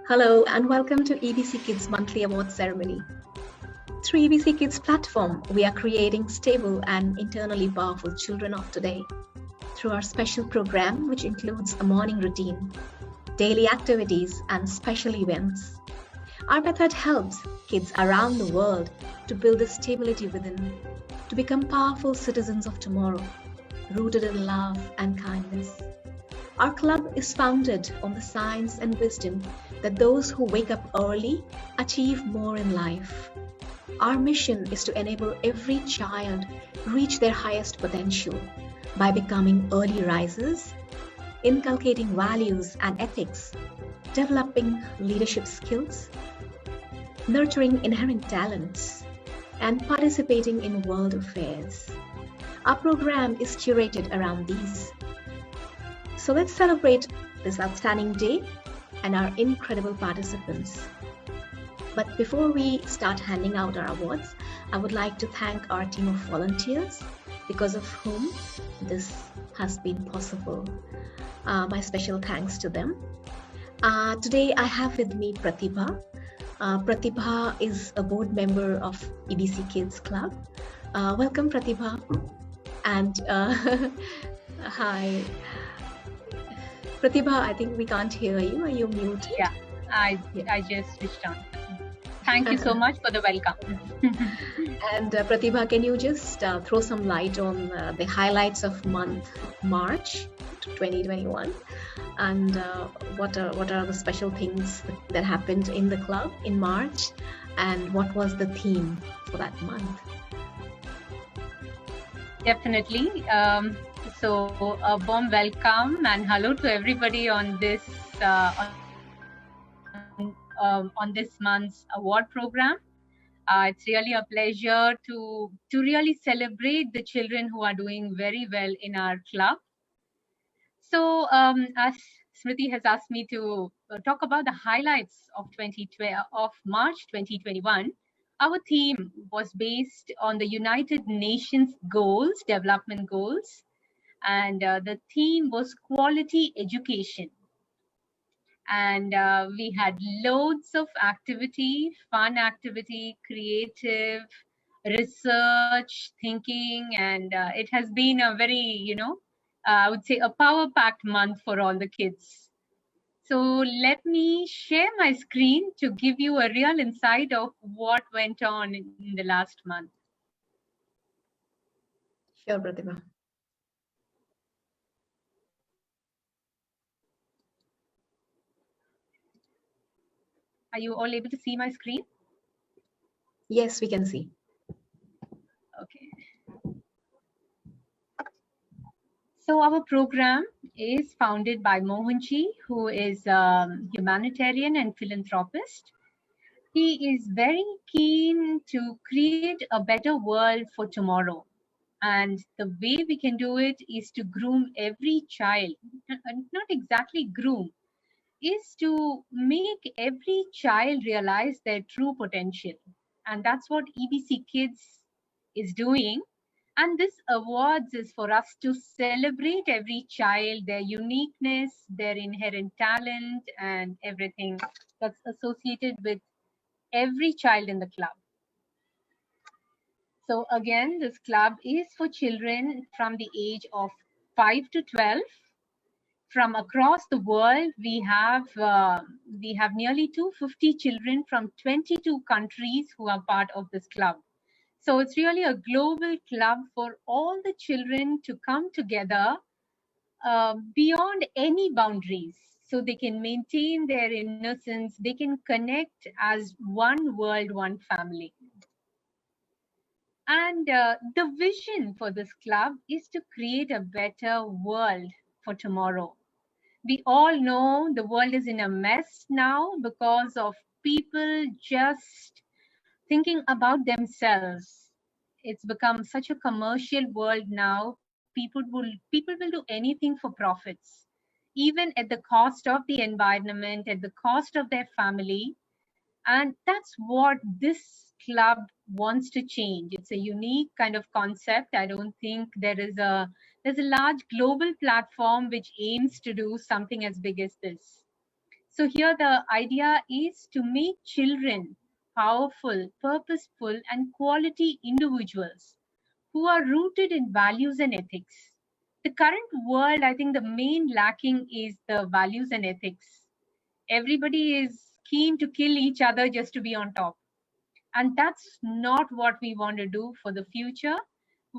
Hello and welcome to EBC Kids Monthly Awards Ceremony. Through EBC Kids platform, we are creating stable and internally powerful children of today through our special program, which includes a morning routine, daily activities, and special events. Our method helps kids around the world to build the stability within, to become powerful citizens of tomorrow, rooted in love and kindness. Our club is founded on the science and wisdom that those who wake up early achieve more in life. Our mission is to enable every child reach their highest potential by becoming early risers, inculcating values and ethics, developing leadership skills, nurturing inherent talents, and participating in world affairs. Our program is curated around these. So let's celebrate this outstanding day and our incredible participants. But before we start handing out our awards, I would like to thank our team of volunteers, because of whom this has been possible. My special thanks to them. Today I have with me Prathibha. Prathibha is a board member of EBC Kids Club. Welcome, Prathibha. And hi. Prathibha, I think we can't hear you. Are you muted? Yeah, I just switched on. Thank you so much for the welcome. And Prathibha, can you just throw some light on the highlights of month March 2021, and what are the special things that happened in the club in March, and what was the theme for that month? Definitely. So a warm welcome and hello to everybody on this month's award program. It's really a pleasure to really celebrate the children who are doing very well in our club. So as Smriti has asked me to talk about the highlights of March 2021, our theme was based on the United Nations goals, development goals, and the theme was quality education. And we had loads of activity, fun activity, creative, research, thinking, and it has been a very, I would say a power-packed month for all the kids. So let me share my screen to give you a real insight of what went on in the last month. Sure, Prathibha. Are you all able to see my screen? Yes, we can see. Okay. So our program is founded by Mohanji, who is a humanitarian and philanthropist. He is very keen to create a better world for tomorrow. And the way we can do it is to groom every child, not exactly groom, is to make every child realize their true potential. And that's what EBC Kids is doing. And this awards is for us to celebrate every child, their uniqueness, their inherent talent, and everything that's associated with every child in the club. So again, this club is for children from the age of 5 to 12. From across the world, we have nearly 250 children from 22 countries who are part of this club. So it's really a global club for all the children to come together beyond any boundaries. So they can maintain their innocence, they can connect as one world, one family. And the vision for this club is to create a better world for tomorrow. We all know the world is in a mess now because of people just thinking about themselves. It's become such a commercial world now. People will do anything for profits, even at the cost of the environment, at the cost of their family. And that's what this club wants to change. It's a unique kind of concept. I don't think there's a large global platform which aims to do something as big as this. So here the idea is to make children powerful, purposeful, and quality individuals who are rooted in values and ethics. The current world, I think the main lacking is the values and ethics. Everybody is keen to kill each other just to be on top. And that's not what we want to do for the future.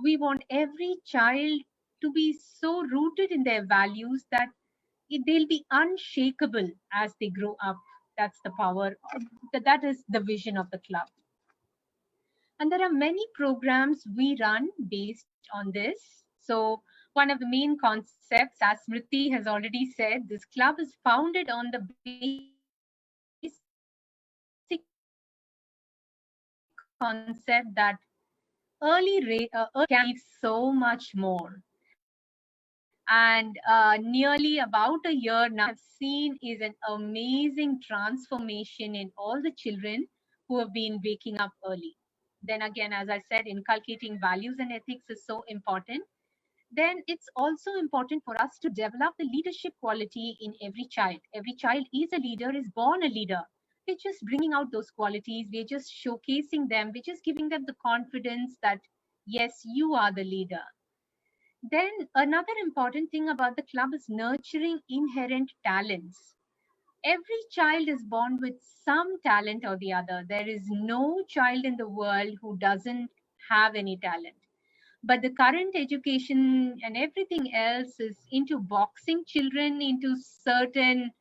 We want every child to be so rooted in their values that they'll be unshakable as they grow up. That's the power. That is the vision of the club. And there are many programs we run based on this. So one of the main concepts, as Smriti has already said, this club is founded on the basic concept that early can achieve so much more. And nearly about a year now, I've seen is an amazing transformation in all the children who have been waking up early. Then again, as I said, inculcating values and ethics is so important. Then it's also important for us to develop the leadership quality in every child. Every child is a leader, is born a leader. We're just bringing out those qualities. We're just showcasing them. We're just giving them the confidence that, yes, you are the leader. Then another important thing about the club is nurturing inherent talents. Every child is born with some talent or the other. There is no child in the world who doesn't have any talent. But the current education and everything else is into boxing children into certain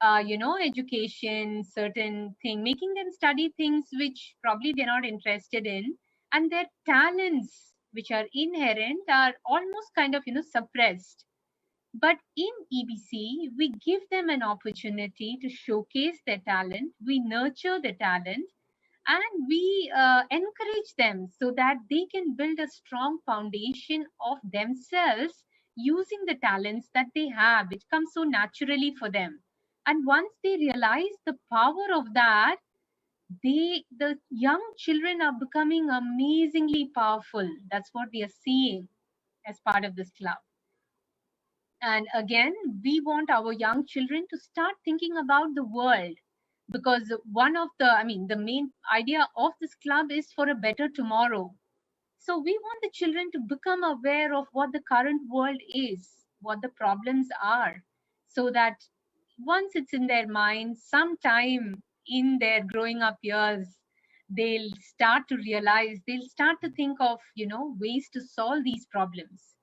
education, certain thing, making them study things which probably they're not interested in, and their talents which are inherent are almost kind of suppressed. But in EBC, we give them an opportunity to showcase their talent, we nurture their talent, and we encourage them so that they can build a strong foundation of themselves using the talents that they have, which comes so naturally for them. And once they realize the power of that, the young children are becoming amazingly powerful. That's what we are seeing as part of this club. And again, we want our young children to start thinking about the world, because one of the main idea of this club is for a better tomorrow. So we want the children to become aware of what the current world is, what the problems are, so that once it's in their mind, sometime in their growing up years, they'll start to realize, they'll start to think of, ways to solve these problems.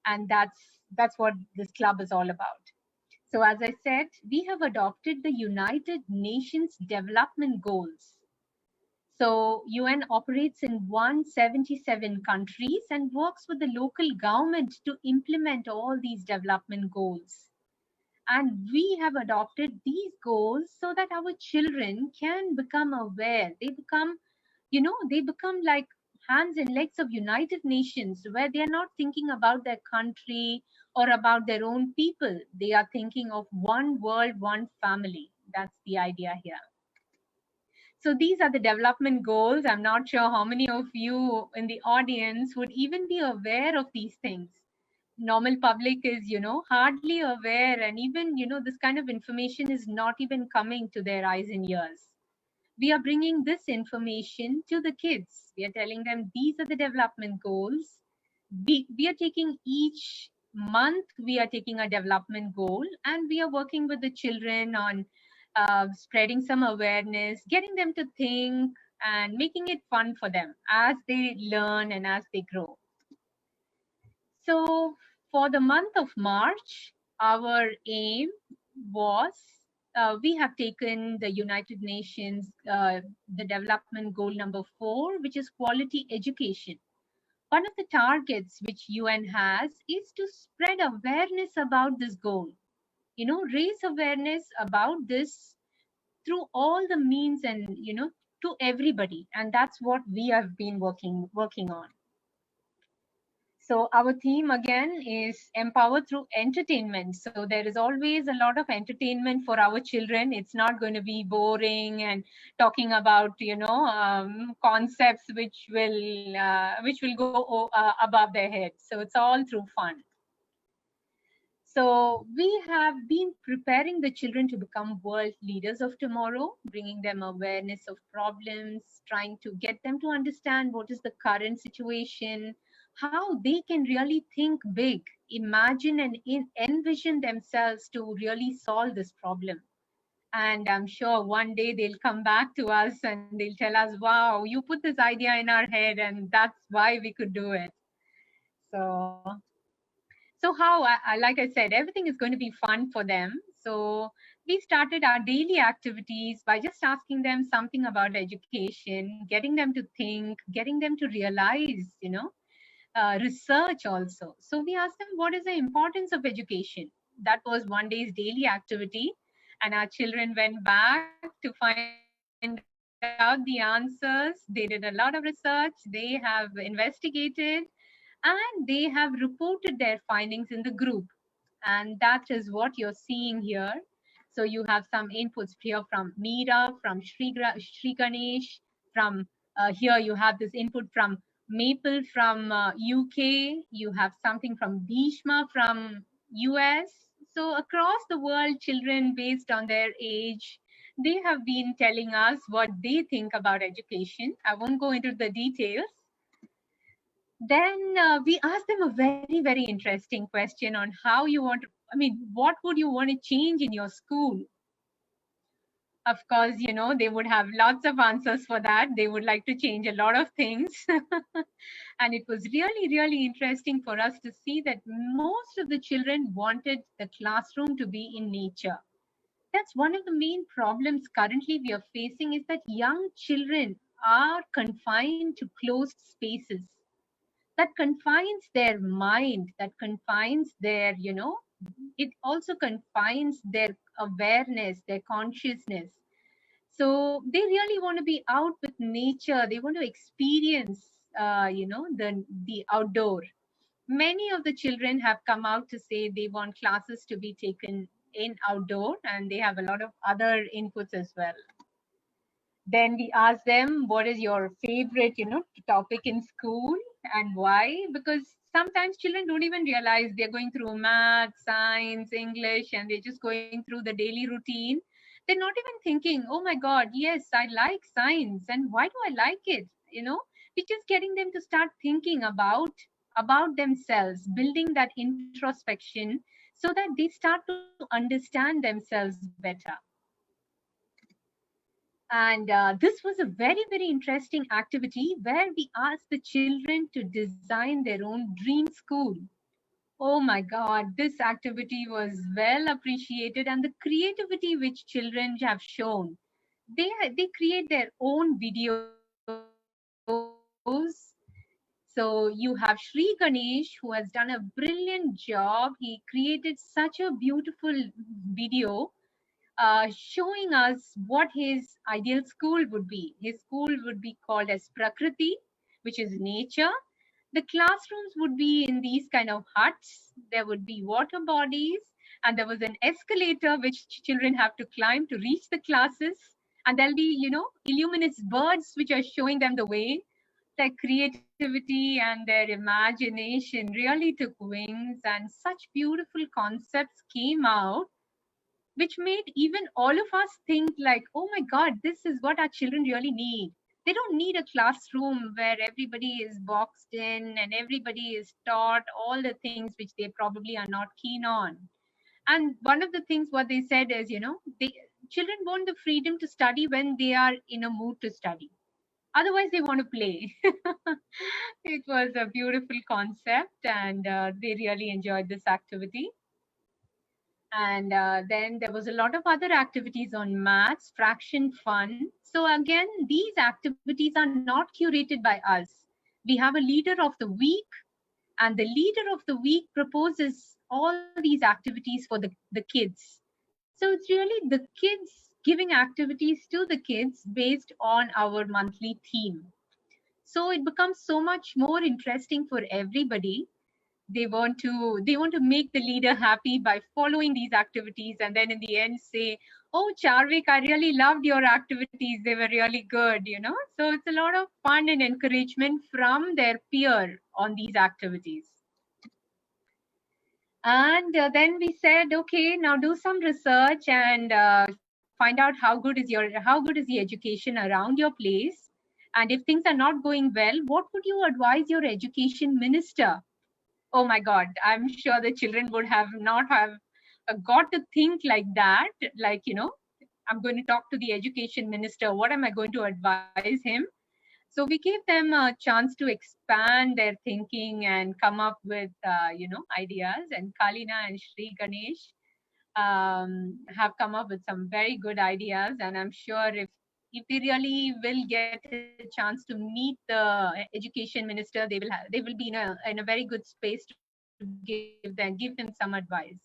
And that's what this club is all about. So as I said, we have adopted the United Nations Development Goals. So UN operates in 177 countries and works with the local government to implement all these development goals. And we have adopted these goals so that our children can become aware. They become like hands and legs of United Nations, where they are not thinking about their country or about their own people. They are thinking of one world, one family. That's the idea here. So these are the development goals. I'm not sure how many of you in the audience would even be aware of these things. Normal public is, hardly aware, and even, this kind of information is not even coming to their eyes and ears. We are bringing this information to the kids. We are telling them these are the development goals. We are taking each month, we are taking a development goal, and we are working with the children on spreading some awareness, getting them to think, and making it fun for them as they learn and as they grow. So for the month of March, our aim was, we have taken the United Nations, the development goal number 4, which is quality education. One of the targets which UN has is to spread awareness about this goal. Raise awareness about this through all the means, and to everybody. And that's what we have been working on. So our theme again is empower through entertainment. So there is always a lot of entertainment for our children. It's not going to be boring and talking about concepts which will go above their heads. So it's all through fun. So we have been preparing the children to become world leaders of tomorrow, bringing them awareness of problems, trying to get them to understand what is the current situation, how they can really think big, imagine and envision themselves to really solve this problem. And I'm sure one day they'll come back to us and they'll tell us, wow, you put this idea in our head and that's why we could do it. So like I said, everything is going to be fun for them. So we started our daily activities by just asking them something about education, getting them to think, getting them to realize, research also. So we asked them, what is the importance of education? That was one day's daily activity. And our children went back to find out the answers. They did a lot of research. They have investigated and they have reported their findings in the group. And that is what you're seeing here. So you have some inputs here from Meera, from Shri Ganesh, from here you have this input from Maple from UK, you have something from Bhishma from US. So across the world, children based on their age, they have been telling us what they think about education. I won't go into the details. Then we asked them a very, very interesting question on how you want to, what would you want to change in your school? Of course, they would have lots of answers for that. They would like to change a lot of things. And it was really, really interesting for us to see that most of the children wanted the classroom to be in nature. That's one of the main problems currently we are facing, is that young children are confined to closed spaces. That confines their mind, that confines their, it also confines their awareness, their consciousness. So they really want to be out with nature. They want to experience, the outdoor. Many of the children have come out to say they want classes to be taken in outdoor, and they have a lot of other inputs as well. Then we ask them, what is your favorite, topic in school and why? Because sometimes children don't even realize they're going through math, science, English, and they're just going through the daily routine. They're not even thinking, oh my God, yes, I like science. And why do I like it? We're just getting them to start thinking about themselves, building that introspection so that they start to understand themselves better. And this was a very, very interesting activity where we asked the children to design their own dream school. Oh my God, this activity was well appreciated, and the creativity which children have shown. They create their own videos. So you have Shri Ganesh, who has done a brilliant job. He created such a beautiful video showing us what his ideal school would be. His school would be called as Prakriti, which is nature. The classrooms would be in these kind of huts. There would be water bodies, and there was an escalator which children have to climb to reach the classes. And there'll be, illuminous birds which are showing them the way. Their creativity and their imagination really took wings, and such beautiful concepts came out which made even all of us think like, oh my God, this is what our children really need. They don't need a classroom where everybody is boxed in and everybody is taught all the things which they probably are not keen on. And one of the things what they said is, children want the freedom to study when they are in a mood to study. Otherwise, they want to play. It was a beautiful concept, and they really enjoyed this activity. And then there was a lot of other activities on maths, fraction, fun. So again, these activities are not curated by us. We have a leader of the week, and the leader of the week proposes all these activities for the kids. So it's really the kids giving activities to the kids based on our monthly theme. So it becomes so much more interesting for everybody. They want to make the leader happy by following these activities, and then in the end say, oh Charvik, I really loved your activities, they were really good. So it's a lot of fun and encouragement from their peer on these activities. And then we said, okay, now do some research and find out how good is the education around your place. And if things are not going well, what would you advise your education minister? Oh my God, I'm sure the children would have not have got to think like that. Like, I'm going to talk to the education minister. What am I going to advise him? So we gave them a chance to expand their thinking and come up with, ideas. And Kalina and Shri Ganesh have come up with some very good ideas. And I'm sure if they really will get a chance to meet the education minister, they will be in a very good space to give them some advice.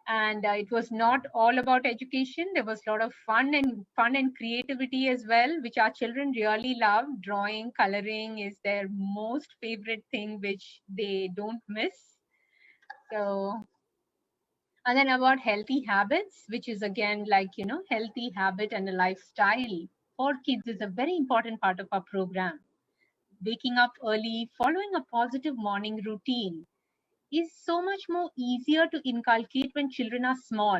And it was not all about education. There was a lot of fun and creativity as well, which our children really love. Drawing, coloring is their most favorite thing, which they don't miss. So, and then about healthy habits, which is again like healthy habit and a lifestyle for kids is a very important part of our program. Waking up early, following a positive morning routine is so much more easier to inculcate when children are small.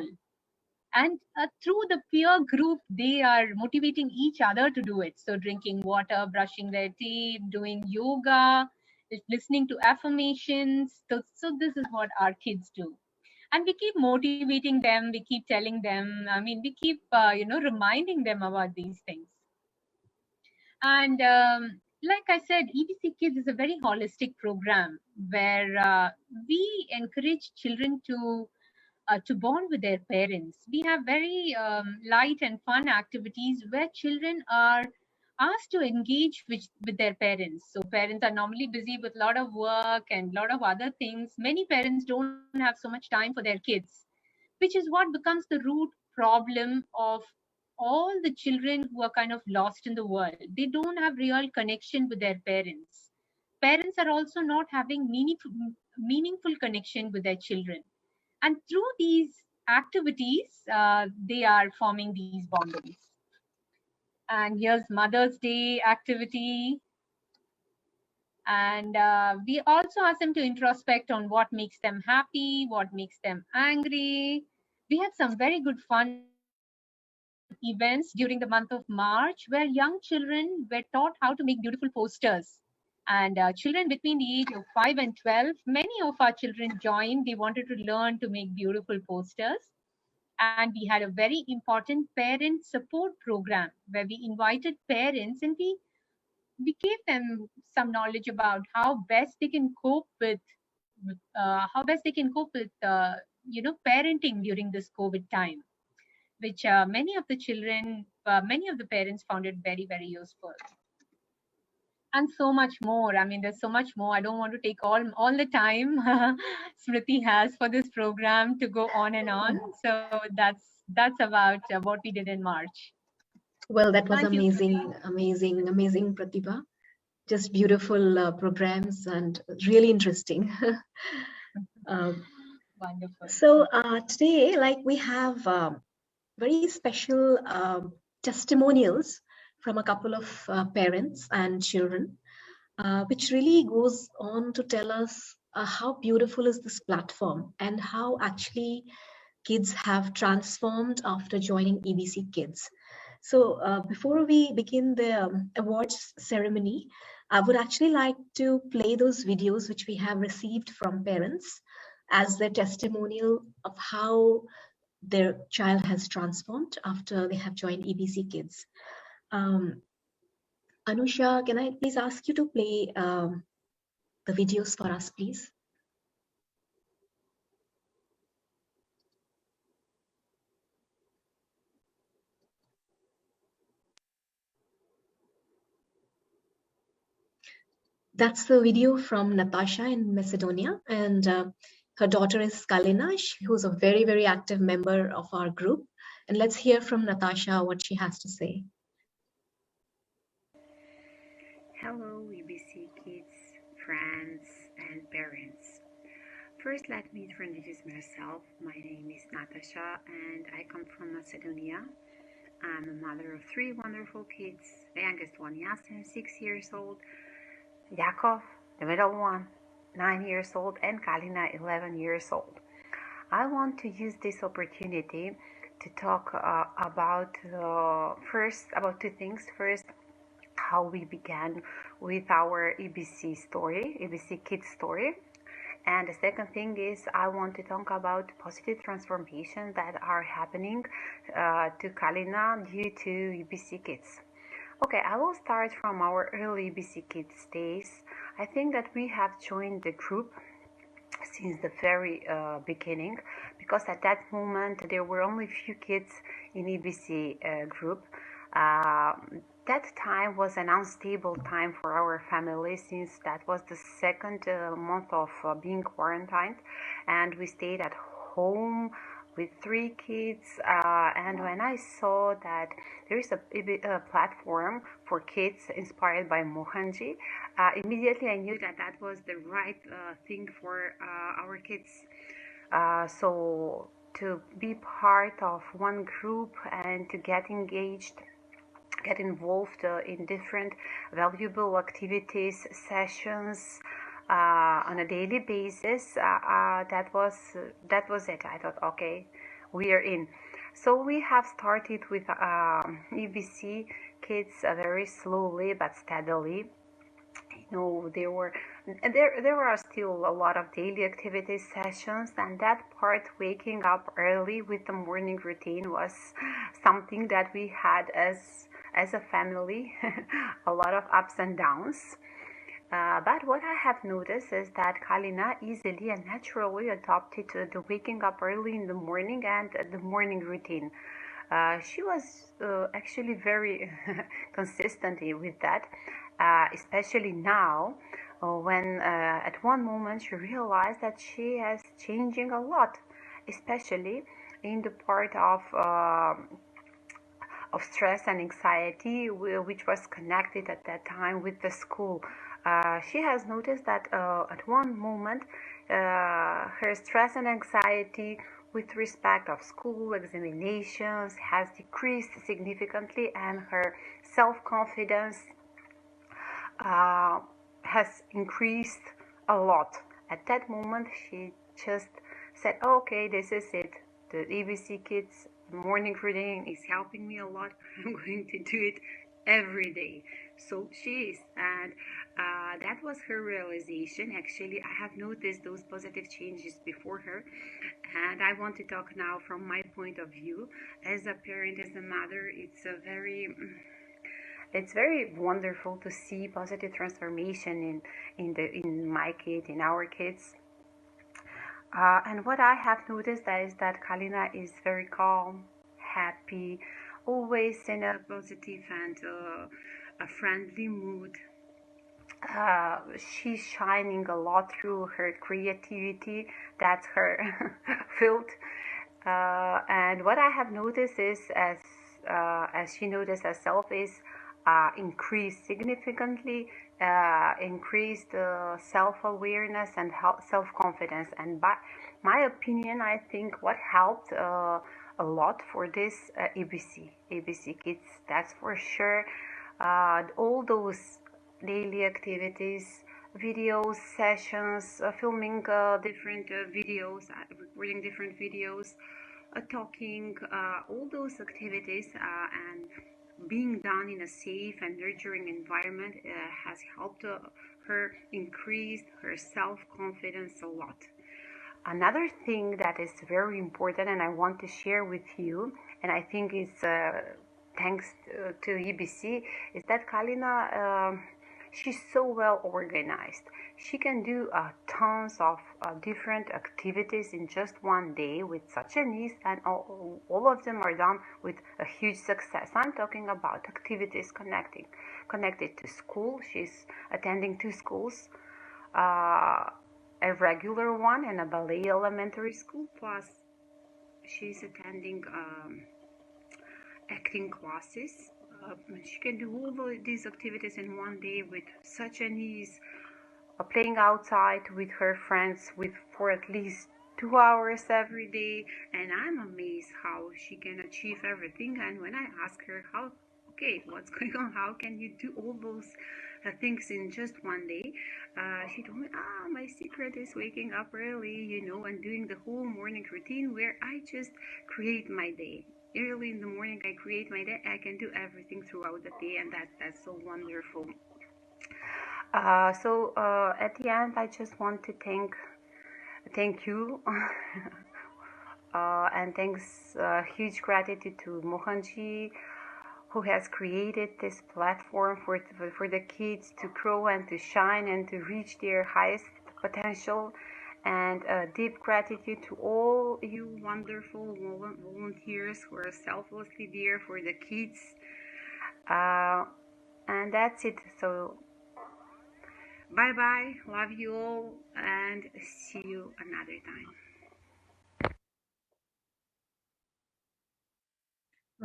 And through the peer group, they are motivating each other to do it. So drinking water, brushing their teeth, doing yoga, listening to affirmations. So this is what our kids do. And we keep motivating them, we keep telling them, we keep reminding them about these things. And like I said, EBC Kids is a very holistic program where we encourage children to bond with their parents. We have very light and fun activities where children are asked to engage with their parents. So parents are normally busy with a lot of work and a lot of other things. Many parents don't have so much time for their kids, which is what becomes the root problem of all the children who are kind of lost in the world. They don't have real connection with their parents. Parents are also not having meaningful connection with their children. And through these activities, they are forming these bondings. And here's Mother's Day activity. And we also ask them to introspect on what makes them happy, what makes them angry. We had some very good fun events during the month of March where young children were taught how to make beautiful posters. And children between the age of 5 and 12, many of our children joined. They wanted to learn to make beautiful posters. And we had a very important parent support program where we invited parents and we gave them some knowledge about how best they can cope with parenting during this COVID time, which many of the parents found it very, very useful. And so much more. There's so much more. I don't want to take all the time Smriti has for this program to go on and on. So that's about what we did in March. Well, that was Thank you, amazing, Smriti. amazing, Pratibha. Just beautiful programs and really interesting. Wonderful. So today, like we have very special testimonials from a couple of parents and children, which really goes on to tell us how beautiful is this platform and how actually kids have transformed after joining EBC Kids. So before we begin the awards ceremony, I would actually like to play those videos which we have received from parents as their testimonial of how their child has transformed after they have joined EBC Kids. Anusha, can I please ask you to play the videos for us, please? That's the video from Natasha in Macedonia, and her daughter is Kalina, who's a very, very active member of our group. And let's hear from Natasha what she has to say. Hello, EBC Kids, friends, and parents. First, let me introduce myself. My name is Natasha, and I come from Macedonia. I'm a mother of 3 wonderful kids. The youngest one, Yasin, 6 years old. Yakov, the middle one, 9 years old, and Kalina, 11 years old. I want to use this opportunity to talk about two things. First, how we began with our EBC Kids story. And the second thing is I want to talk about positive transformations that are happening to Kalina due to EBC Kids. Okay, I will start from our early EBC Kids days. I think that we have joined the group since the very beginning, because at that moment there were only few kids in EBC group. That time was an unstable time for our family, since that was the second month of being quarantined, and we stayed at home with 3 kids, and when I saw that there is a platform for kids inspired by Mohanji, immediately I knew that that was the right thing for our kids. So to be part of one group and to get engaged, get involved in different valuable activities, sessions on a daily basis, that was it. I thought, okay, we are in. So we have started with EBC Kids very slowly but steadily. You know, there were still a lot of daily activity sessions, and that part, waking up early with the morning routine, was something that we had as a family. A lot of ups and downs. But what I have noticed is that Kalina easily and naturally adopted the waking up early in the morning and the morning routine. She was actually very consistent with that, especially now when at one moment she realized that she is changing a lot, especially in the part of stress and anxiety, which was connected at that time with the school. She has noticed that at one moment her stress and anxiety with respect of school examinations has decreased significantly, and her self-confidence has increased a lot. At that moment she just said, okay, this is it. The EBC Kids morning routine is helping me a lot. I'm going to do it every day. So she is, and that was her realization. Actually, I have noticed those positive changes before her, and I want to talk now from my point of view as a parent, as a mother. It's very wonderful to see positive transformation in my kid, in our kids. And what I have noticed is that Kalina is very calm, happy, always in a positive and a friendly mood. She's shining a lot through her creativity. That's her field. And what I have noticed is, as she noticed herself, is increased significantly, increased self-awareness and self-confidence. And by my opinion, I think what helped a lot for this EBC Kids, that's for sure, all those daily activities, videos, sessions, filming different videos, recording different videos, talking, all those activities and being done in a safe and nurturing environment has helped her increase her self-confidence a lot. Another thing that is very important and I want to share with you, and I think it's thanks to EBC, is that Kalina, she's so well organized. She can do tons of different activities in just one day with such an ease, and all of them are done with a huge success. I'm talking about activities connected to school. She's attending 2 schools, a regular one and a ballet elementary school, plus she's attending acting classes. She can do all these activities in one day with such an ease, playing outside with her friends for at least 2 hours every day, and I'm amazed how she can achieve everything. And when I ask her, how okay, what's going on? How can you do all those things in just one day? She told me, my secret is waking up early, and doing the whole morning routine where I just create my day. Early in the morning, I create my day. I can do everything throughout the day, and that's so wonderful. So at the end, I just want to thank you, and thanks, huge gratitude to Mohanji, who has created this platform for the kids to grow and to shine and to reach their highest potential. And deep gratitude to all you wonderful volunteers who are selflessly there for the kids. And that's it. So bye bye, love you all, and see you another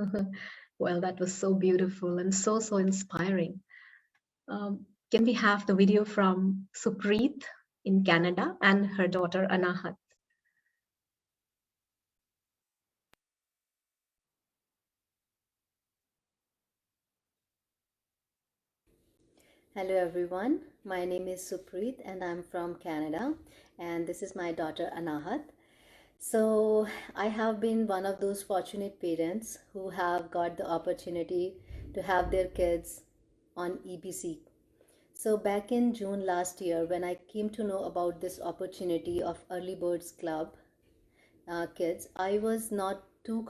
time. Well, that was so beautiful and so inspiring. Can we have the video from Supreet in Canada and her daughter Anahat? Hello everyone, my name is Supreet and I'm from Canada, and this is my daughter Anahat. So I have been one of those fortunate parents who have got the opportunity to have their kids on EBC. So back in June last year, when I came to know about this opportunity of Early Birds Club kids, I was not too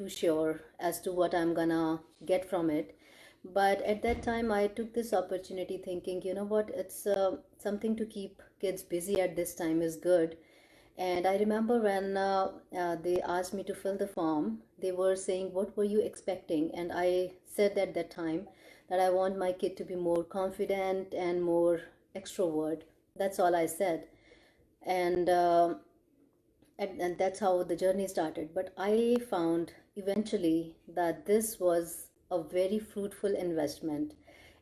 sure as to what I'm gonna get from it. But at that time, I took this opportunity thinking, you know what, it's something to keep kids busy at this time is good. And I remember when they asked me to fill the form, they were saying, what were you expecting? And I said at that time that I want my kid to be more confident and more extrovert. That's all I said. And and that's how the journey started. But I found eventually that this was a very fruitful investment.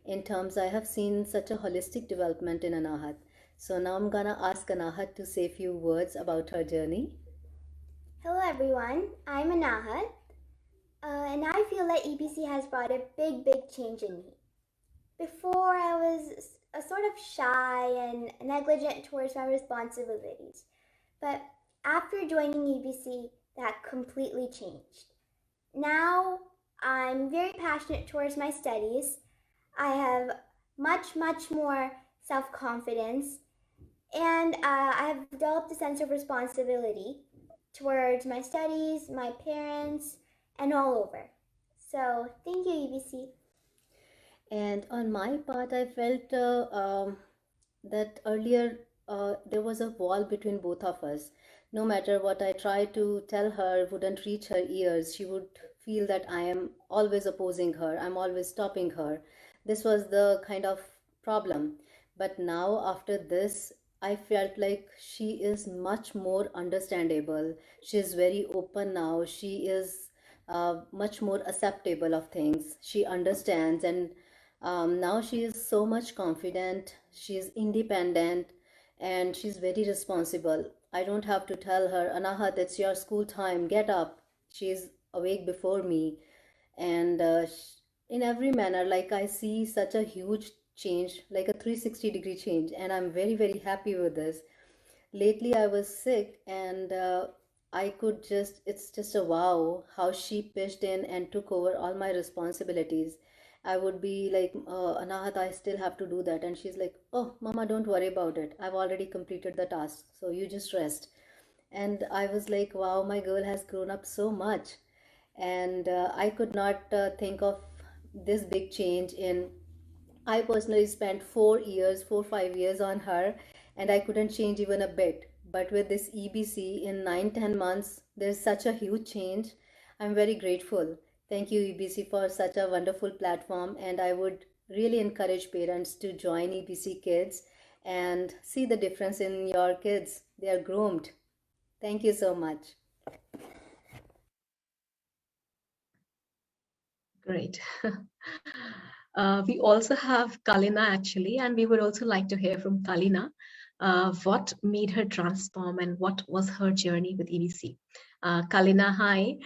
In terms, I have seen such a holistic development in Anahat. So now I'm gonna ask Anahat to say a few words about her journey. Hello everyone, I'm Anahat, and I feel that EBC has brought a big change in me. Before, I was a sort of shy and negligent towards my responsibilities, but after joining EBC, that completely changed. Now, I'm very passionate towards my studies. I have much more self-confidence, and I have developed a sense of responsibility towards my studies, my parents, and all over. So thank you, EBC. And on my part, I felt that earlier there was a wall between both of us. No matter what I tried to tell her wouldn't reach her ears. She would feel that I am always opposing her, I'm always stopping her. This was the kind of problem. But now, after this, I felt like she is much more understandable. She is very open now. She is much more acceptable of things. She understands, and now she is so much confident, she is independent, and she's very responsible. I don't have to tell her, Anahat, it's your school time, get up. She's awake before me. And in every manner, like I see such a huge change, like a 360-degree change, and I'm very happy with this. Lately I was sick, and I could just, it's just a wow how she pitched in and took over all my responsibilities. I would be like, Anahat, I still have to do that. And she's like, oh, Mama, don't worry about it. I've already completed the task. So you just rest. And I was like, wow, my girl has grown up so much. And I could not think of this big change in. I personally spent 4 5 years on her, and I couldn't change even a bit. But with this EBC in 9 10 months, there's such a huge change. I'm very grateful. Thank you, EBC, for such a wonderful platform. And I would really encourage parents to join EBC Kids and see the difference in your kids. They are groomed. Thank you so much. Great. We also have Kalina actually, and we would also like to hear from Kalina. What made her transform and what was her journey with EBC? Kalina, hi.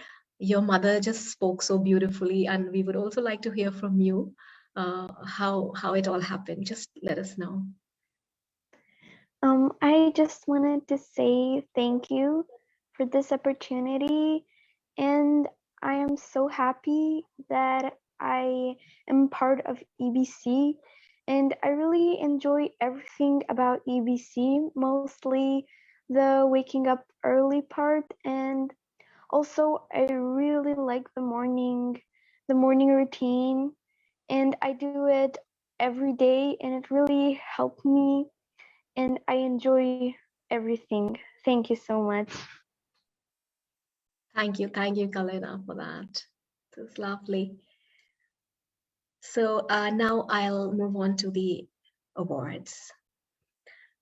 Your mother just spoke so beautifully, and we would also like to hear from you how it all happened. Just let us know. I just wanted to say thank you for this opportunity, and I am so happy that I am part of EBC, and I really enjoy everything about EBC, mostly the waking up early part, and also I really like the morning routine, and I do it every day, and it really helped me, and I enjoy everything. Thank you so much. Thank you, Kalina, for that. It was lovely. So now I'll move on to the awards.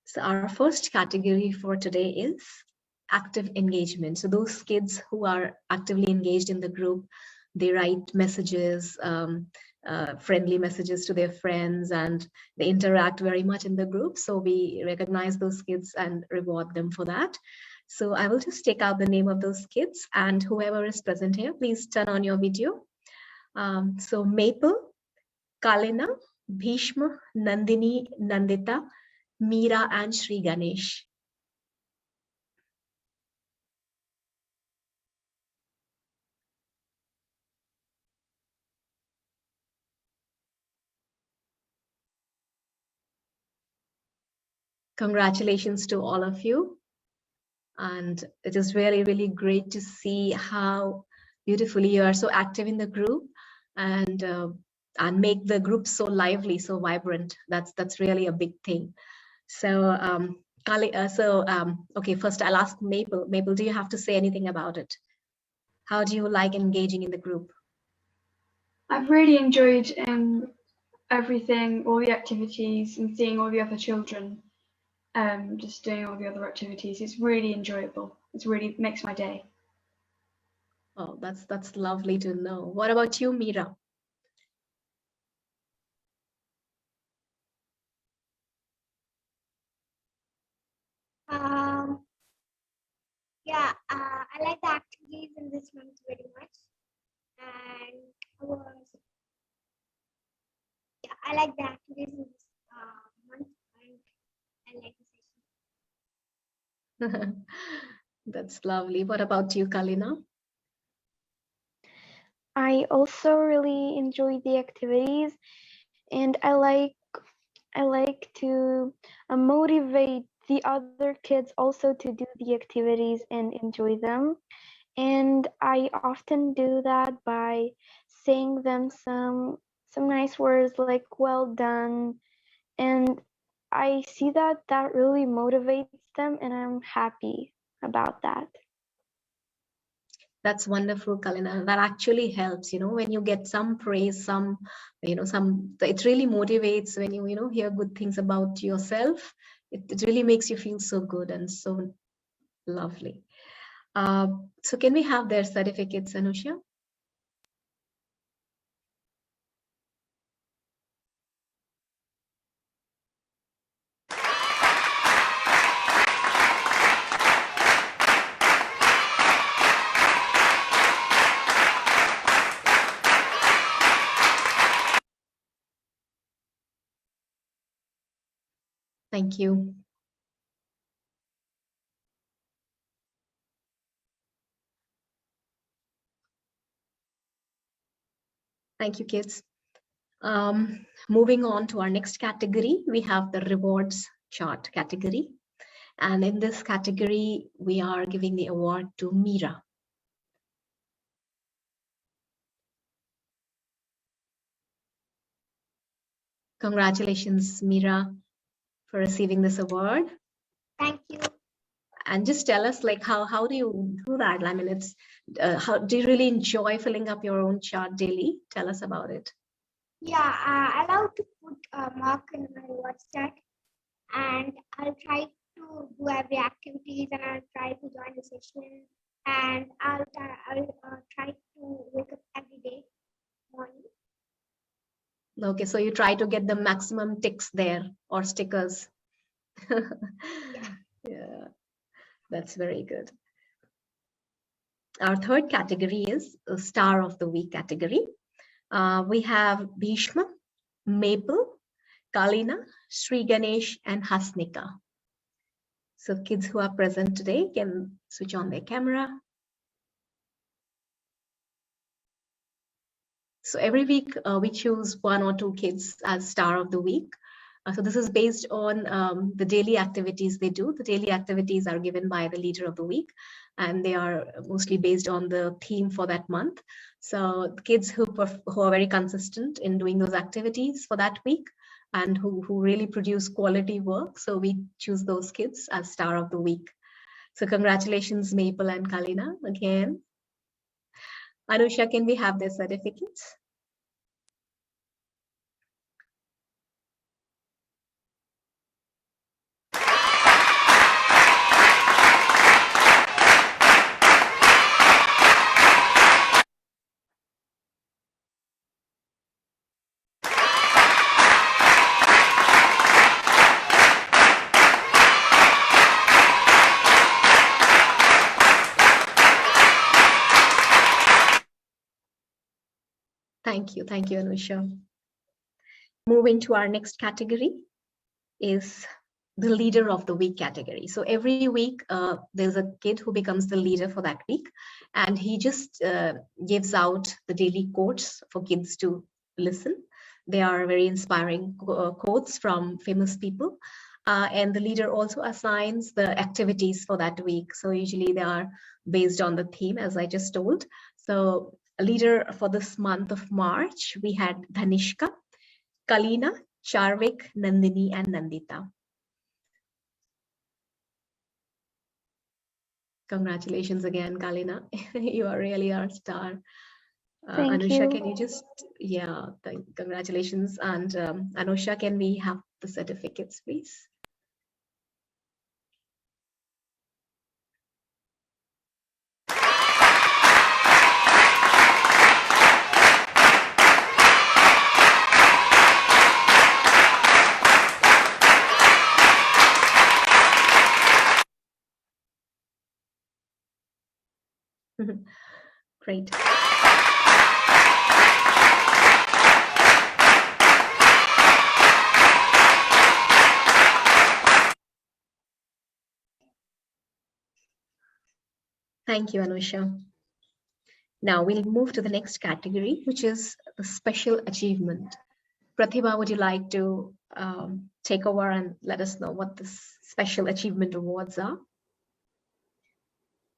So our first category for today is active engagement. So those kids who are actively engaged in the group, they write messages, friendly messages to their friends, and they interact very much in the group. So we recognize those kids and reward them for that. So I will just take out the name of those kids, and whoever is present here, please turn on your video. So Maple, Kalina, Bhishma, Nandini, Nandita, Meera, and Sri Ganesh. Congratulations to all of you. And it is really, really great to see how beautifully you are so active in the group, and make the group so lively, so vibrant. That's really a big thing. So okay, first I'll ask Maple. Maple, do you have to say anything about it? How do you like engaging in the group? I've really enjoyed everything, all the activities, and seeing all the other children just doing all the other activities. It's really enjoyable. It really makes my day. Oh, that's lovely to know. What about you, Meera? Yeah, I like the activities in this month very much, and I like the activities in this month, and I like the session. That's lovely. What about you, Kalina? I also really enjoy the activities, and I like to motivate the other kids also to do the activities and enjoy them. And I often do that by saying them some nice words like "well done," and I see that really motivates them, and I'm happy about that. That's wonderful, Kalina. That actually helps, when you get some praise, it really motivates when you hear good things about yourself. It really makes you feel so good and so lovely. So can we have their certificates, Anusha? Thank you. Thank you, kids. Moving on to our next category, we have the rewards chart category. And in this category, we are giving the award to Meera. Congratulations, Meera, for receiving this award. Thank you. And just tell us, like, how do you do that? I mean, it's how do you really enjoy filling up your own chart daily? Tell us about it. Yeah, I love to put a mark in my watch chart, and I'll try to do every activities, and I'll try to join the session, and I'll try to wake up every day morning. Okay, so you try to get the maximum ticks there or stickers. Yeah, that's very good. Our third category is a Star of the Week category. We have Bhishma, Maple, Kalina, Sri Ganesh, and Hasnika. So kids who are present today can switch on their camera. So every week we choose one or two kids as Star of the Week. So this is based on the daily activities they do. The daily activities are given by the leader of the week, and they are mostly based on the theme for that month. So kids who are very consistent in doing those activities for that week and who really produce quality work. So we choose those kids as Star of the Week. So congratulations, Maple and Kalina, again. Anusha, can we have their certificates? Thank you, Anusha. Moving to our next category is the Leader of the Week category. So every week there's a kid who becomes the leader for that week, and he just gives out the daily quotes for kids to listen. They are very inspiring quotes from famous people. And the leader also assigns the activities for that week. So usually they are based on the theme, as I just told. So a leader for this month of March, we had Dhanishka, Kalina, Charvik, Nandini, and Nandita. Congratulations again, Kalina. You are really our star. Thank Anusha, you. can you just, congratulations. And Anusha, can we have the certificates, please? Great. Thank you, Anusha. Now we'll move to the next category, which is the special achievement. Prathibha, would you like to take over and let us know what the special achievement awards are?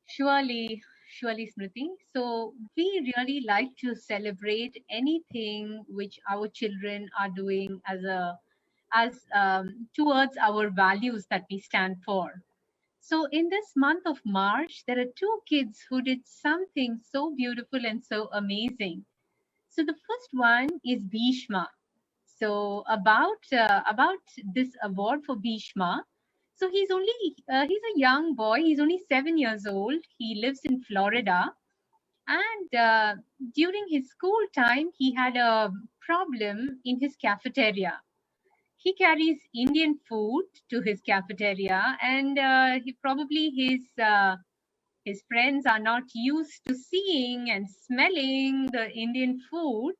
Surely, Smriti. So we really like to celebrate anything which our children are doing as towards our values that we stand for. So in this month of March, there are two kids who did something so beautiful and so amazing. So the first one is Bhishma. So about this award for Bhishma. So he's a young boy. He's only 7 years old. He lives in Florida, and during his school time, he had a problem in his cafeteria. He carries Indian food to his cafeteria, and he probably his friends are not used to seeing and smelling the Indian food,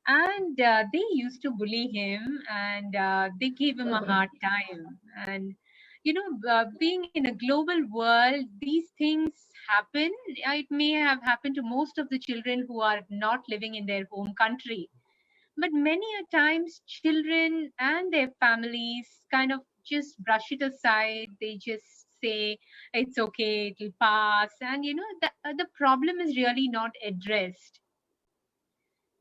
and they used to bully him, and they gave him a hard time. And being in a global world, these things happen. It may have happened to most of the children who are not living in their home country, but many a times children and their families kind of just brush it aside. They just say it's okay, it'll pass, and the problem is really not addressed.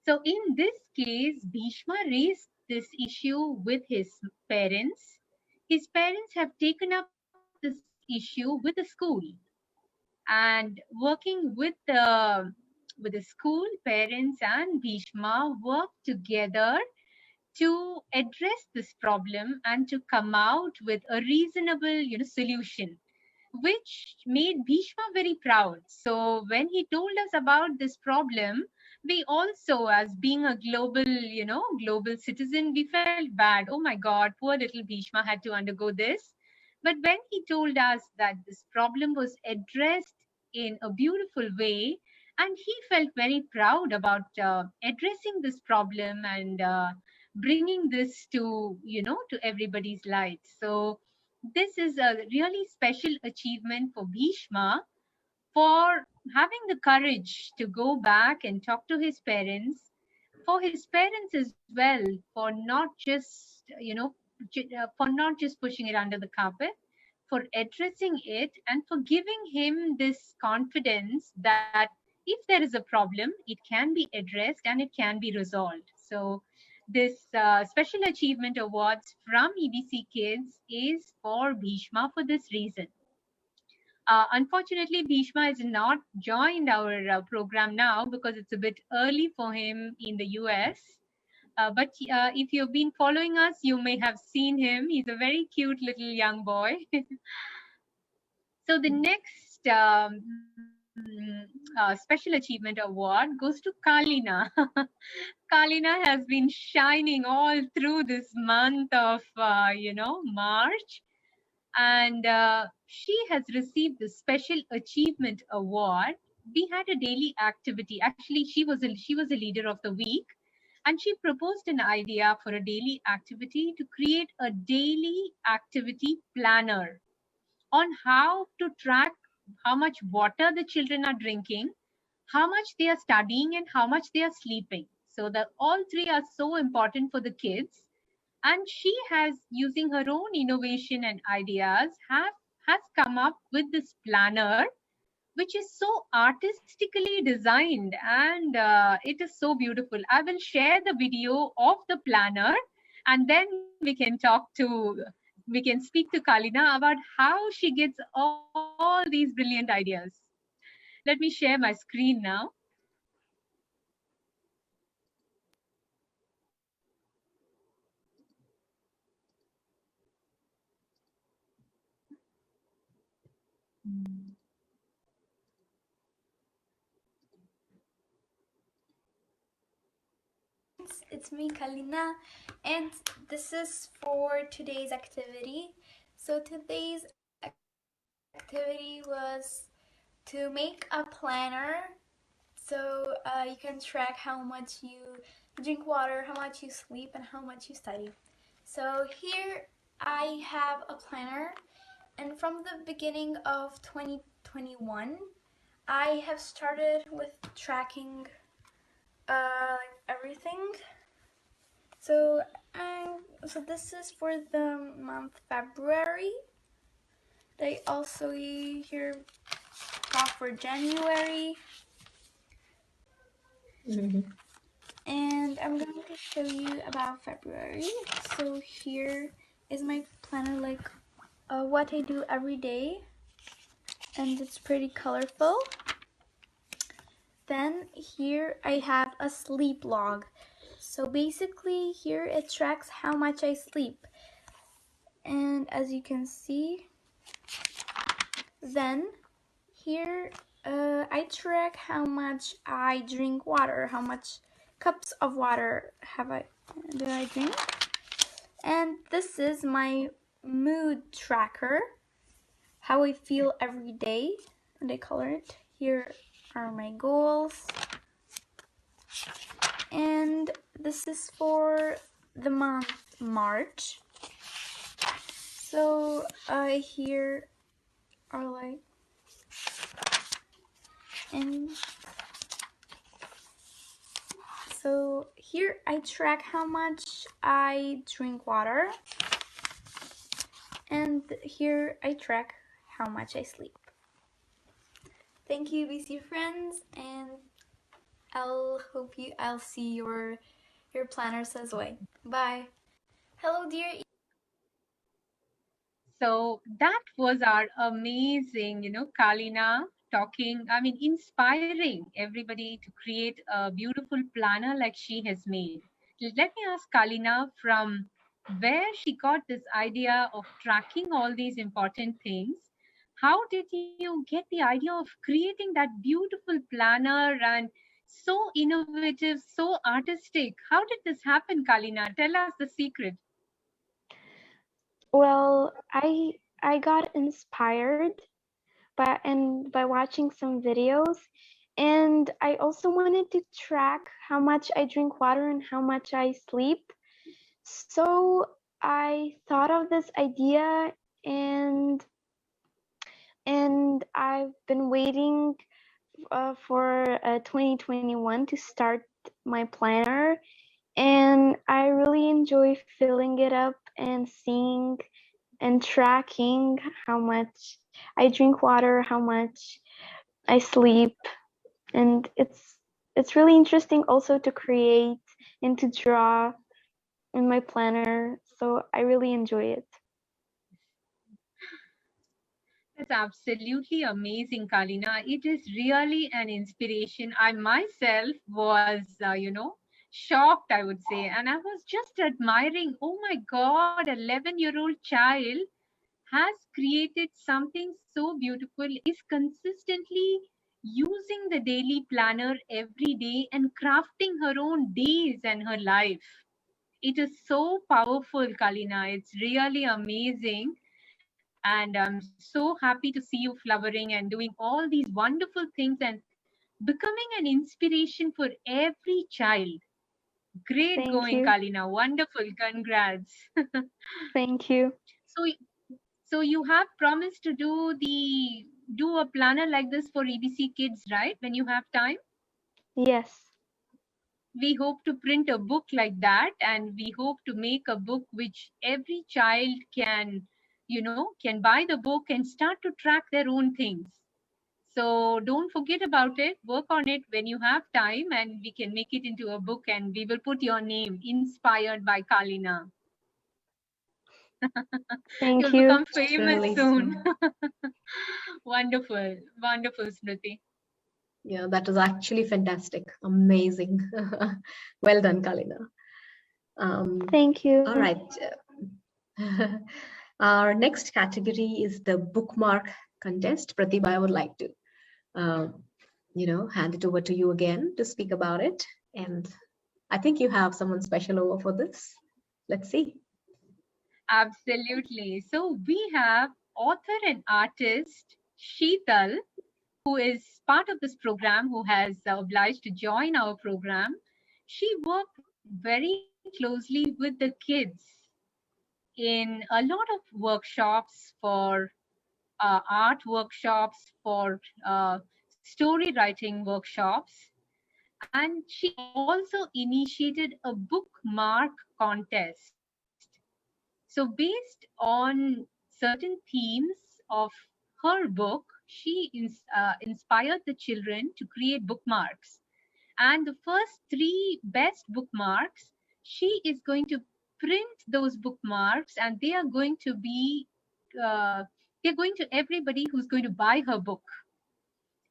So in this case, Bhishma raised this issue with his parents. His parents have taken up this issue with the school, and working with the school, parents and Bhishma work together to address this problem and to come out with a reasonable solution, which made Bhishma very proud. So when he told us about this problem, we also, as being a global citizen, we felt bad. Oh my God, poor little Bhishma had to undergo this. But when he told us that this problem was addressed in a beautiful way, and he felt very proud about addressing this problem and bringing this to to everybody's light. So this is a really special achievement for Bhishma, for having the courage to go back and talk to his parents, for his parents as well, for not just for not just pushing it under the carpet, for addressing it, and for giving him this confidence that if there is a problem, it can be addressed and it can be resolved. So this special achievement awards from EBC Kids is for Bhishma for this reason. Unfortunately, Bhishma has not joined our program now because it's a bit early for him in the US. But if you've been following us, you may have seen him. He's a very cute little young boy. So the next special achievement award goes to Kalina. Kalina has been shining all through this month of, March, and she has received the Special Achievement Award. We had a daily activity. Actually, she was a leader of the week, and she proposed an idea for a daily activity to create a daily activity planner on how to track how much water the children are drinking, how much they are studying, and how much they are sleeping. So that all three are so important for the kids. And she has, using her own innovation and ideas, has come up with this planner, which is so artistically designed, and it is so beautiful. I will share the video of the planner, and then we can speak to Kalina about how she gets all these brilliant ideas. Let me share my screen now. It's me, Kalina, and this is for today's activity. So today's activity was to make a planner so you can track how much you drink water, how much you sleep, and how much you study. So here I have a planner, and from the beginning of 2021 I have started with tracking everything. So this is for the month February. They also here for January. And I'm going to show you about February. So here is my planner, like what I do every day, and it's pretty colorful. Then here I have a sleep log. So basically here it tracks how much I sleep. And as you can see, then here I track how much I drink water, how much cups of water do I drink. And this is my mood tracker, how I feel every day, and I color it. Here are my goals. And this is for the month March. So here are like, and so here I track how much I drink water, and here I track how much I sleep. Thank you, EBC friends, and I'll see your planners as well. Bye. Hello, dear. So that was our amazing, Kalina inspiring everybody to create a beautiful planner like she has made. Let me ask Kalina from where she got this idea of tracking all these important things. How did you get the idea of creating that beautiful planner and so innovative, so artistic? How did this happen, Kalina? Tell us the secret. Well, I got inspired by watching some videos. And I also wanted to track how much I drink water and how much I sleep. So I thought of this idea, and I've been waiting for 2021 to start my planner, and I really enjoy filling it up and seeing and tracking how much I drink water, how much I sleep, and it's really interesting also to create and to draw in my planner. So I really enjoy it. That's absolutely amazing, Kalina. It is really an inspiration. I myself was, shocked, I would say. And I was just admiring, oh my God, 11-year-old child has created something so beautiful, is consistently using the daily planner every day and crafting her own days and her life. It is so powerful, Kalina. It's really amazing. And I'm so happy to see you flowering and doing all these wonderful things and becoming an inspiration for every child. Great Thank going, you. Kalina. Wonderful. Congrats. Thank you. So you have promised to do a planner like this for EBC Kids, right? When you have time? Yes. We hope to print a book like that, and we hope to make a book which every child can buy the book and start to track their own things. So don't forget about it. Work on it when you have time, and we can make it into a book, and we will put your name, Inspired by Kalina. Thank You'll you. become famous Really soon. Wonderful, wonderful, Smriti. Yeah, that was actually fantastic. Amazing. Well done, Kalina. Thank you. All right. Our next category is the bookmark contest. Prathibha, I would like to, hand it over to you again to speak about it. And I think you have someone special over for this. Let's see. Absolutely. So we have author and artist Sheetal, who is part of this program, who has obliged to join our program. She worked very closely with the kids in a lot of workshops for art workshops, for story writing workshops. And she also initiated a bookmark contest. So based on certain themes of her book, she inspired the children to create bookmarks. And the first 3 best bookmarks, she is going to print those bookmarks, and they are going to be, they're going to everybody who's going to buy her book.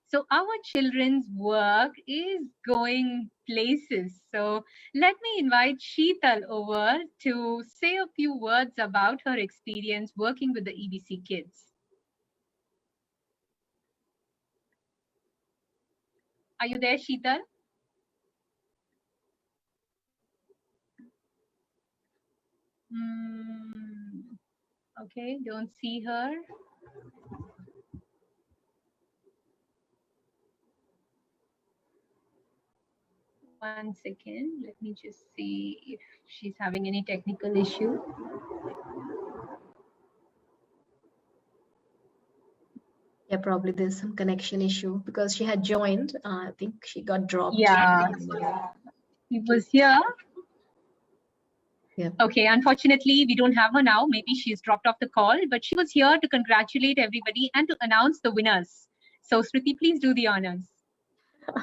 So our children's work is going places. So let me invite Sheetal over to say a few words about her experience working with the EBC kids. Are you there, Sheetal? Okay, don't see her. One second, let me just see if she's having any technical issue. Yeah, probably there's some connection issue because she had joined. I think she got dropped. Yeah, she was here. Yeah. Okay, unfortunately, we don't have her now. Maybe she's dropped off the call, but she was here to congratulate everybody and to announce the winners. So, Smriti, please do the honors.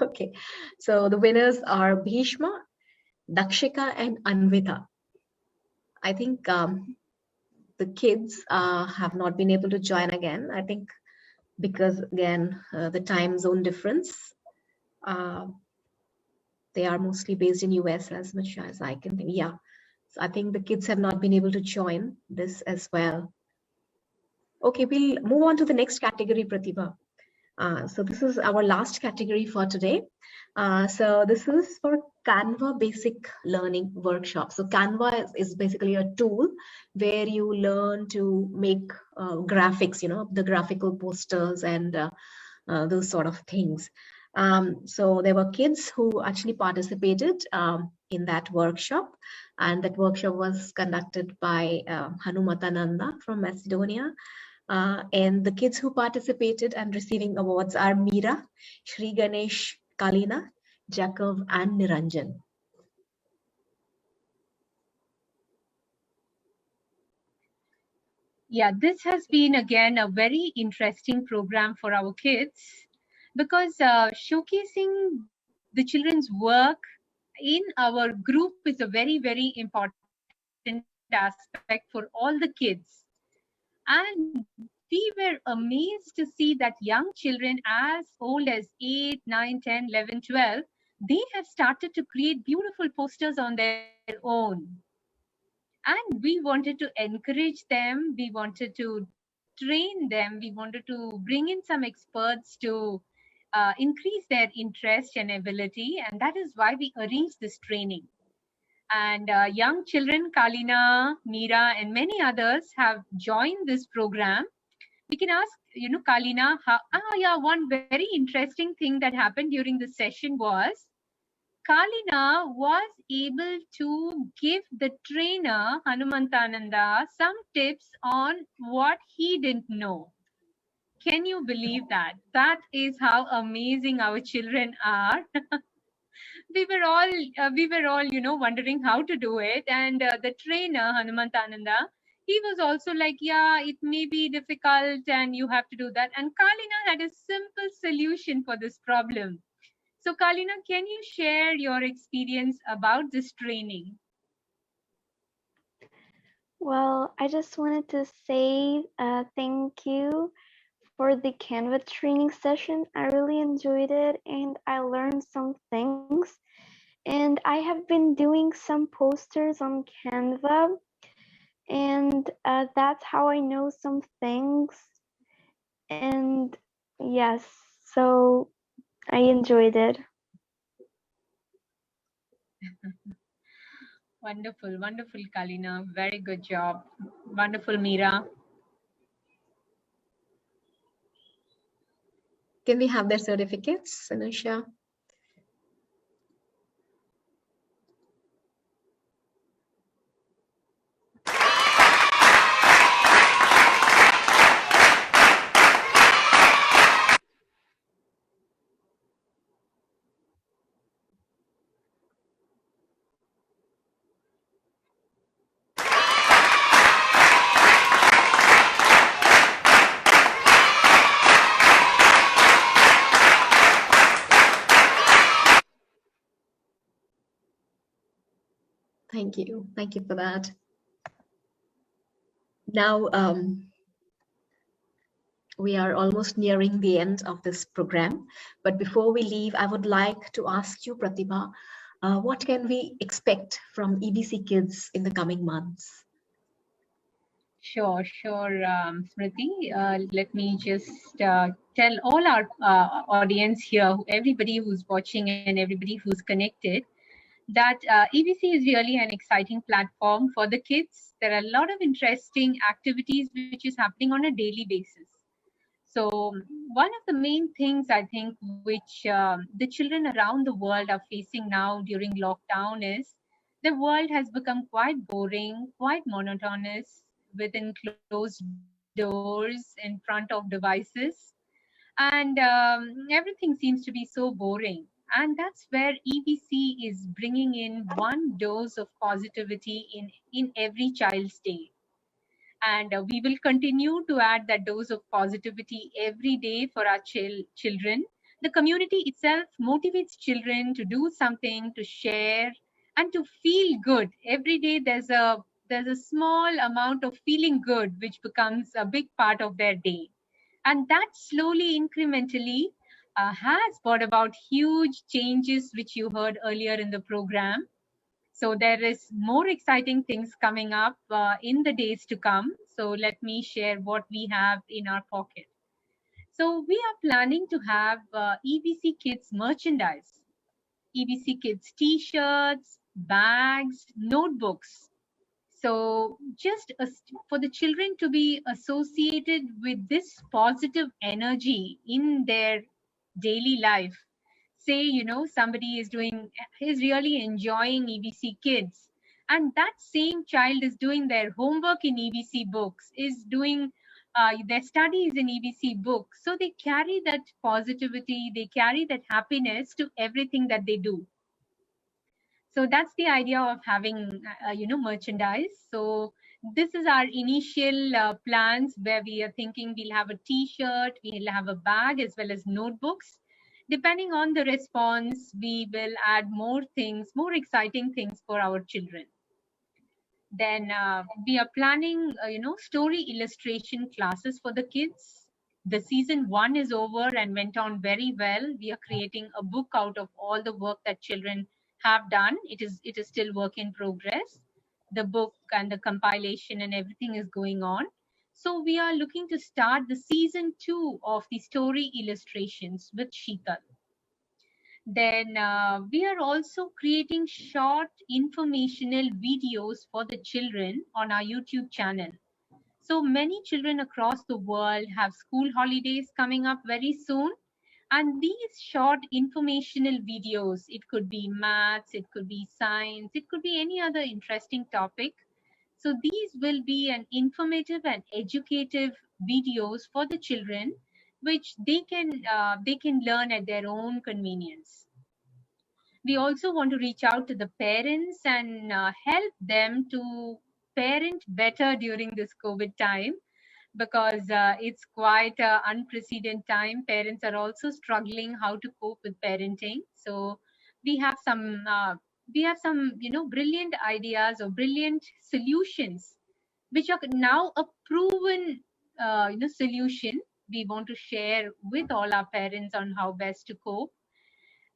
Okay, so the winners are Bhishma, Dakshika, and Anvita. I think the kids have not been able to join again. I think because, again, the time zone difference. They are mostly based in US, as much as I can think. Yeah, so I think the kids have not been able to join this as well. Okay, we'll move on to the next category, Prathibha. So this is our last category for today. So this is for Canva basic learning workshop. So Canva is basically a tool where you learn to make graphics, the graphical posters and those sort of things. So there were kids who actually participated in that workshop, and that workshop was conducted by Hanumatananda from Macedonia. And the kids who participated and receiving awards are Meera, Shri Ganesh, Kalina, Jacob, and Niranjan. Yeah, this has been again a very interesting program for our kids because showcasing the children's work in our group is a very, very important aspect for all the kids. And we were amazed to see that young children as old as 8, 9, 10, 11, 12, they have started to create beautiful posters on their own. And we wanted to encourage them. We wanted to train them. We wanted to bring in some experts to increase their interest and ability. And that is why we arranged this training. And young children, Kalina, Meera, and many others have joined this program. We can ask, Kalina, one very interesting thing that happened during the session was Kalina was able to give the trainer, Hanumantananda, some tips on what he didn't know. Can you believe that? That is how amazing our children are. we were all, wondering how to do it. And the trainer, Hanumantananda, he was also like, yeah, it may be difficult and you have to do that. And Kalina had a simple solution for this problem. So Kalina, can you share your experience about this training? Well, I just wanted to say thank you for the Canva training session. I really enjoyed it and I learned some things. And I have been doing some posters on Canva, and that's how I know some things. And yes, so I enjoyed it. Wonderful, wonderful, Kalina. Very good job. Wonderful, Meera. Can we have their certificates, Anusha? Thank you. Thank you for that. Now, we are almost nearing the end of this program. But before we leave, I would like to ask you, Prathibha, what can we expect from EBC Kids in the coming months? Sure, Smriti. Let me just tell all our audience here, everybody who's watching and everybody who's connected, that EBC is really an exciting platform for the kids. There are a lot of interesting activities which is happening on a daily basis. So one of the main things I think which the children around the world are facing now during lockdown is the world has become quite boring, quite monotonous within closed doors in front of devices. And everything seems to be so boring. And that's where EBC is bringing in one dose of positivity in every child's day. And we will continue to add that dose of positivity every day for our children. The community itself motivates children to do something, to share, and to feel good. Every day there's a small amount of feeling good which becomes a big part of their day. And that slowly, incrementally, has brought about huge changes, which you heard earlier in the program. So there is more exciting things coming up in the days to come. So let me share what we have in our pocket. So we are planning to have EBC Kids merchandise. EBC Kids t-shirts, bags, notebooks. So just for the children to be associated with this positive energy in their daily life. Say, somebody is really enjoying EBC Kids, and that same child is doing their homework in EBC books, is doing their studies in EBC books. So they carry that positivity, they carry that happiness to everything that they do. So that's the idea of having merchandise. So this is our initial plans, where we are thinking we'll have a t-shirt, we'll have a bag, as well as notebooks. Depending on the response, we will add more things, more exciting things for our children. Then we are planning story illustration classes for the kids. The season 1 is over and went on very well. We are creating a book out of all the work that children have done. It is still work in progress. The book and the compilation and everything is going on. So we are looking to start the season 2 of the story illustrations with Sheetal. Then we are also creating short informational videos for the children on our YouTube channel. So many children across the world have school holidays coming up very soon. And these short informational videos, it could be maths, it could be science, it could be any other interesting topic. So these will be an informative and educative videos for the children, which they can learn at their own convenience. We also want to reach out to the parents and help them to parent better during this COVID time, because it's quite an unprecedented time. Parents are also struggling how to cope with parenting. So we have some brilliant ideas or brilliant solutions, which are now a proven solution. We want to share with all our parents on how best to cope.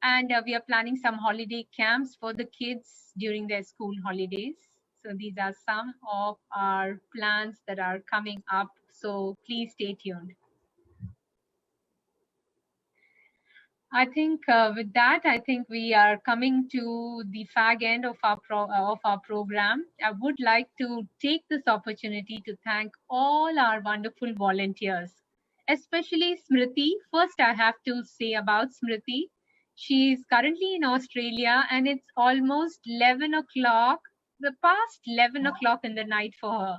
And we are planning some holiday camps for the kids during their school holidays. So these are some of our plans that are coming up. So please stay tuned. I think with that, I think we are coming to the fag end of our program. I would like to take this opportunity to thank all our wonderful volunteers, especially Smriti. First, I have to say about Smriti. She is currently in Australia, and it's almost 11 o'clock, the past 11 o'clock in the night for her.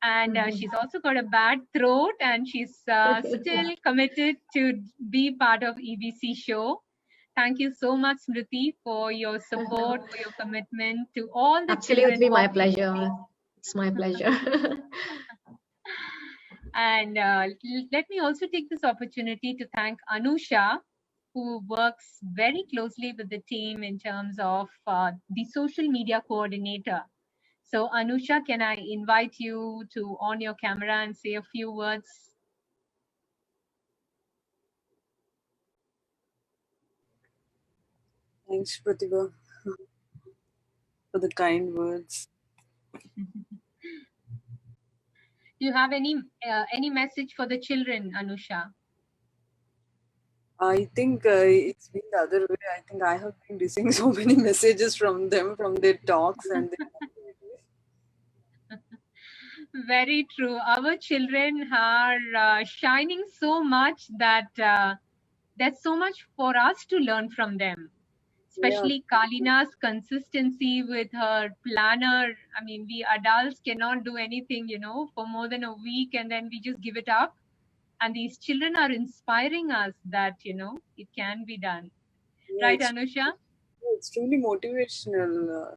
And she's also got a bad throat, and she's still committed to be part of EBC show. Thank you so much, Smriti, for your support, for your commitment to all the Absolutely children. my pleasure. It's my pleasure. And let me also take this opportunity to thank Anusha, who works very closely with the team in terms of the social media coordinator. So Anusha, can I invite you to on your camera and say a few words? Thanks, Prathibha, for the kind words. Do you have any message for the children, Anusha? I think it's been the other way. I think I have been receiving so many messages from them, from their talks and their activities. Very true. Our children are shining so much that there's so much for us to learn from them. Especially Kalina's consistency with her planner. I mean, we adults cannot do anything, for more than a week, and then we just give it up. And these children are inspiring us that, it can be done. Yeah, Right, Anusha? It's truly motivational,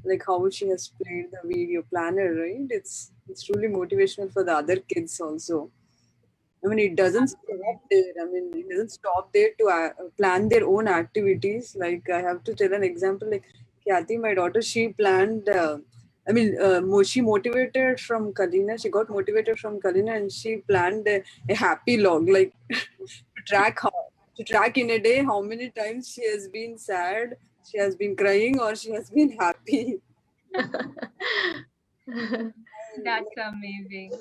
like how she has played the video planner, right? It's truly motivational for the other kids also. I mean, it doesn't stop there. I mean, it doesn't stop there to plan their own activities. Like, I have to tell an example. Like, Kathy, my daughter, she planned. She motivated from Kalina. She got motivated from Kalina, and she planned a happy log, like to track in a day how many times she has been sad, she has been crying, or she has been happy. That's amazing.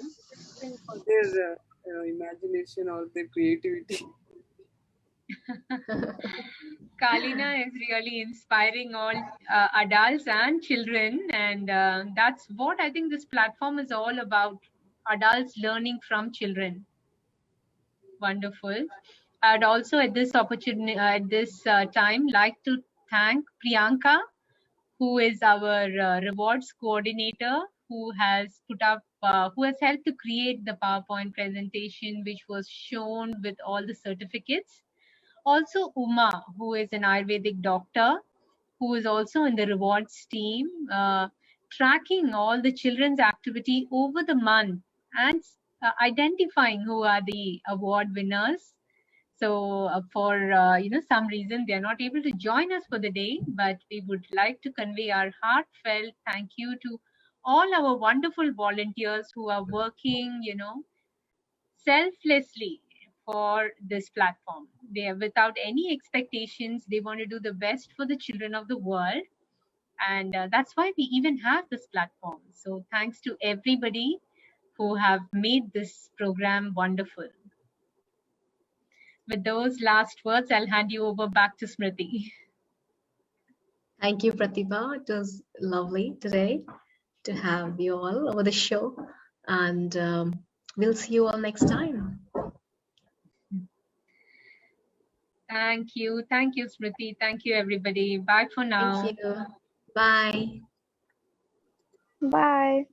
For their imagination or their creativity. Kalina is really inspiring all adults and children, and that's what I think this platform is all about, adults learning from children. Wonderful. I'd also at this opportunity, at this time, like to thank Priyanka, who is our rewards coordinator, who has who has helped to create the PowerPoint presentation, which was shown with all the certificates. Also Uma, who is an Ayurvedic doctor, who is also in the rewards team, tracking all the children's activity over the month and identifying who are the award winners. So for some reason they're not able to join us for the day, but we would like to convey our heartfelt thank you to all our wonderful volunteers who are working, selflessly for this platform. They are without any expectations. They want to do the best for the children of the world. And that's why we even have this platform. So thanks to everybody who have made this program wonderful. With those last words, I'll hand you over back to Smriti. Thank you, Prathibha. It was lovely today to have you all over the show. And we'll see you all next time. Thank you. Thank you, Smriti. Thank you, everybody. Bye for now. Thank you. Bye. Bye.